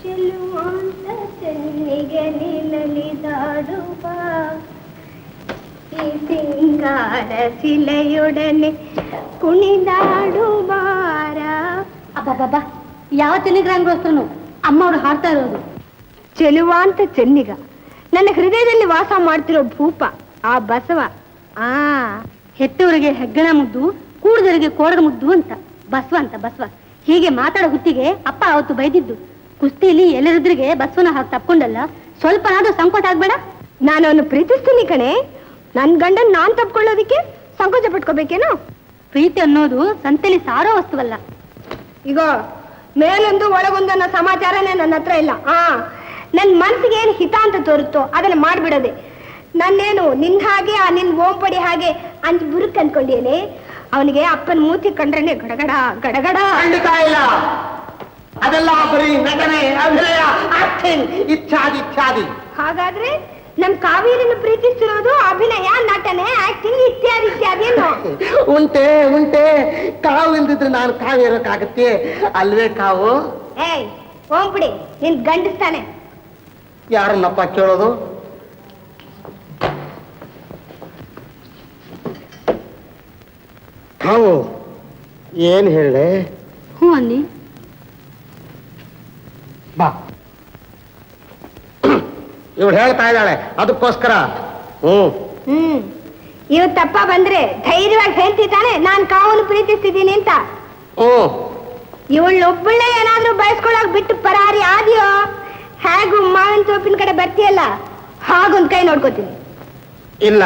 ಚೆಲುವಾಂತ ಚೆನ್ನಿಗೆ ನಿನಲಿದಾಡುವ ಈ ಸಿಂಗಾರ ಶಿಲೆಯೊಡನೆ ಕುಣಿದಾಡುವಾರ. ಅಬ್ಬಬ್ಬಬ್ಬ, ಯಾವ ಚೆನ್ನಿಗರಾಂಗೋಸ್ಕರನು ಅಮ್ಮ ಅವ್ರು ಹಾಡ್ತಾ ಇರೋದು. ಚೆಲುವಾಂತ ಚೆನ್ನಿಗ, ನನ್ನ ಹೃದಯದಲ್ಲಿ ವಾಸ ಮಾಡ್ತಿರೋ ಭೂಪ ಆ ಬಸವ. ಹೆತ್ತವರಿಗೆ ಹೆಗ್ಗಣ ಮುದ್ದು, ಕೂಡಿದವರಿಗೆ ಕೋಡದ ಮುದ್ದು ಅಂತ ಬಸವ ಅಂತ ಬಸವ. ಹೀಗೆ ಮಾತಾಡೋ ಹುಟ್ಟಿಗೆ ಅಪ್ಪ ಅವತ್ತು ಬೈದಿದ್ದು. ಕುಸ್ತಿಲಿ ಎಲ್ಲರಿದ್ರಿಗೆ ಬಸವನ ಹಾಕಿ ತಪ್ಕೊಂಡಲ್ಲ, ಸ್ವಲ್ಪನಾದ್ರೂ ಸಂಕೋಚ ಆಗ್ಬೇಡ. ನಾನು ಅವನು ಪ್ರೀತಿಸ್ತೀನಿ ಕಣೆ. ನನ್ ಗಂಡನ್ ನಾನ್ ತಪ್ಕೊಳ್ಳೋದಿಕ್ಕೆ ಸಂಕೋಚ ಪಟ್ಕೋಬೇಕೇನು? ಪ್ರೀತಿ ಅನ್ನೋದು ಸಂತೆಲಿ ಸಾರೋ ವಸ್ತುವಲ್ಲ. ಈಗ ಮೇಲೊಂದು ಒಳಗೊಂದು ಅನ್ನೋ ಸಮಾಚಾರನೇ ನನ್ನ ಹತ್ರ ಇಲ್ಲ. ನನ್ ಮನ್ಸಿಗೆ ಏನ್ ಹಿತ ಅಂತ ತೋರುತ್ತೋ ಅದನ್ನ ಮಾಡ್ಬಿಡೋದೆ. ನನ್ನೇನು ನಿನ್ ಹಾಗೆ ಆ ನಿನ್ ಓಂಪಡಿ ಹಾಗೆ ಅಂಚ್ ಬುರುಕ್ ಅನ್ಕೊಂಡಿಯೇನೆ. ಅವನಿಗೆ ಅಪ್ಪನ ಮೂತಿ ಕಂಡ್ರೇನೆ ಗಡಗಡ ಗಡಗಡ. ಇಲ್ಲ, ಅದೆಲ್ಲ ಬರೀ ನಟನೆ, ಅಭಿನಯ, ಆಕ್ಟಿಂಗ್ ಇತ್ಯಾದಿ ಇತ್ಯಾದಿ. ಹಾಗಾದ್ರೆ ನಮ್ ಕಾವೇರಿನ ಪ್ರೀತಿಸ್ತಿರೋದು ಅಭಿನಯ, ನಟನೆ, ಆಕ್ಟಿಂಗ್ ಇತ್ಯಾದಿ ಇತ್ಯಾದಿ. ಉಂಟೆ ಉಂಟೆ, ಕಾವು ಇಲ್ದಿದ್ರೆ ನಾನು ಕಾವೇರಕ್ಕಾಗತ್ತೆ ಅಲ್ವೇ ಕಾವು? ಏಯ್ ಓಂಪಡಿ, ನಿನ್ ಗಂಡಿಸ್ತಾನೆ. ಯಾರನ್ನಪ್ಪ ಕೇಳೋದು? ಕಾವು ಏನ್ ಹೇಳೆ? ಹ್ಞೂ ಅನ್ನಿ. ಬಾ, ಇವಳು ಹೇಳ್ತಾ ಇದ್ದಾಳೆ ಅದಕ್ಕೋಸ್ಕರ. ಇವತ್ತಪ್ಪ ಬಂದ್ರೆ ಧೈರ್ಯವಾಗಿ ಹೇಳ್ತಿ ತಾನೆ ನಾನ್ ಕಾವನು ಪ್ರೀತಿಸ್ತಿದ್ದೀನಿ ಅಂತ. ಇವಳೊಬ್ಬಳೇ ಏನಾದ್ರೂ ಬಯಸ್ಕೊಳಕ್ ಬಿಟ್ಟು ಪರಾರಿ ಆದ್ಯೋ, ಹೇಗೂ ಮಾವಿನ ತೋಪಿನ ಕಡೆ ಬರ್ತೀಯಲ್ಲ ಹಾಗೊಂದ್ ಕೈ ನೋಡ್ಕೋತೀನಿ. ಇಲ್ಲ,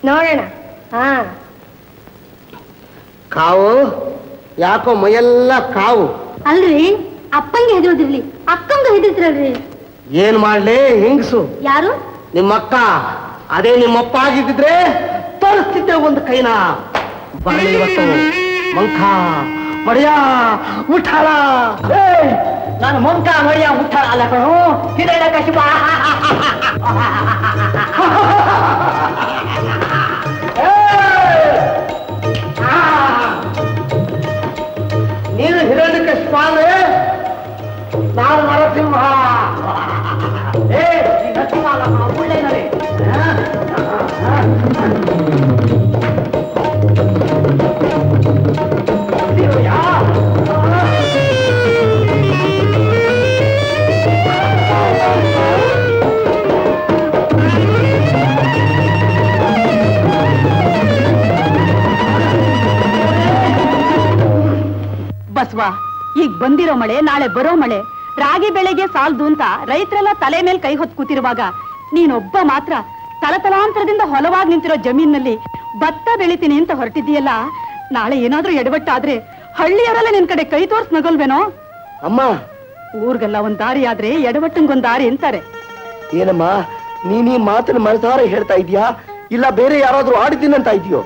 ನೋಡೋಣ. ಕಾವು ಯಾಕೋ ಮೈಯೆಲ್ಲ ಕಾವು. ಅಲ್ರಿ, ಅಪ್ಪಂಗೆ ಹೆದರೋದಿರ್ಲಿ, ಅಕ್ಕಂಗೆ ಹೆದರ್ತಿರಲ್ರಿ. ಏನ್ ಮಾಡ್ಲಿ ಹೆಂಗಸು? ಯಾರು? ನಿಮ್ಮಕ್ಕ. ಅದೇ ನಿಮ್ಮಪ್ಪ ಆಗಿದ್ದಿದ್ರೆ ತೋರಿಸ್ತಿದ್ದೆ ಒಂದು ಕೈನ. ಬಾಳಿ ಇವತ್ತು ಮಂಕ ಮಡಿಯ ಮುಠಾಳ. ನಾನು ಮಂಕ ಮಡಿಯ ಮುಠಾಳ ಅಲ್ಲ ಕಣು, ಹಿರಣ್ಯ ಕಶಿಪ. ನೀನು ಹಿರಣ್ಯ ಕಶಿಪ ಅಂದ್ರೆ ನಾನು ನರಸಿಂಹ. ನರಸಿಂಹ ಅಲ್ಲ, ಒಳ್ಳೆಯದೇ. ಬಸವ, ಈಗ ಬಂದಿರೋ ಮಳೆ ನಾಳೆ ಬರೋ ಮಳೆ, ರಾಗಿ ಬೆಳೆಗೆ ಸಾಲದು ಅಂತ ರೈತರೆಲ್ಲ ತಲೆ ಮೇಲೆ ಕೈ ಹೊತ್ತು ಕೂತಿರುವಾಗ ನೀನೊಬ್ಬ ಮಾತ್ರ ತಲತಲಾಂತರದಿಂದ ಹೊಲವಾಗಿ ನಿಂತಿರೋ ಜಮೀನಲ್ಲಿ ಭತ್ತ ಬೆಳಿತೀನಿ ಅಂತ ಹೊರಟಿದೀಯಲ್ಲ. ನಾಳೆ ಏನಾದ್ರೂ ಎಡವಟ್ಟಾದ್ರೆ ಹಳ್ಳಿಯವರೆಲ್ಲ ನಿನ್ ಕಡೆ ಕೈ ತೋರ್ಸ್ ನಗಲ್ವೇನೋ? ಅಮ್ಮ, ಊರ್ಗೆಲ್ಲ ಒಂದ್ ದಾರಿ ಆದ್ರೆ ಎಡವಟ್ಟಂಗೊಂದ್ ದಾರಿ ಅಂತಾರೆ. ಏನಮ್ಮ ನೀನ್ ಈ ಮಾತನ್ನ ಮನಸಾರ ಹೇಳ್ತಾ ಇದೀಯಾ, ಇಲ್ಲ ಬೇರೆ ಯಾರಾದ್ರೂ ಆಡಿದ್ದೀನಂತ ಇದೆಯೋ?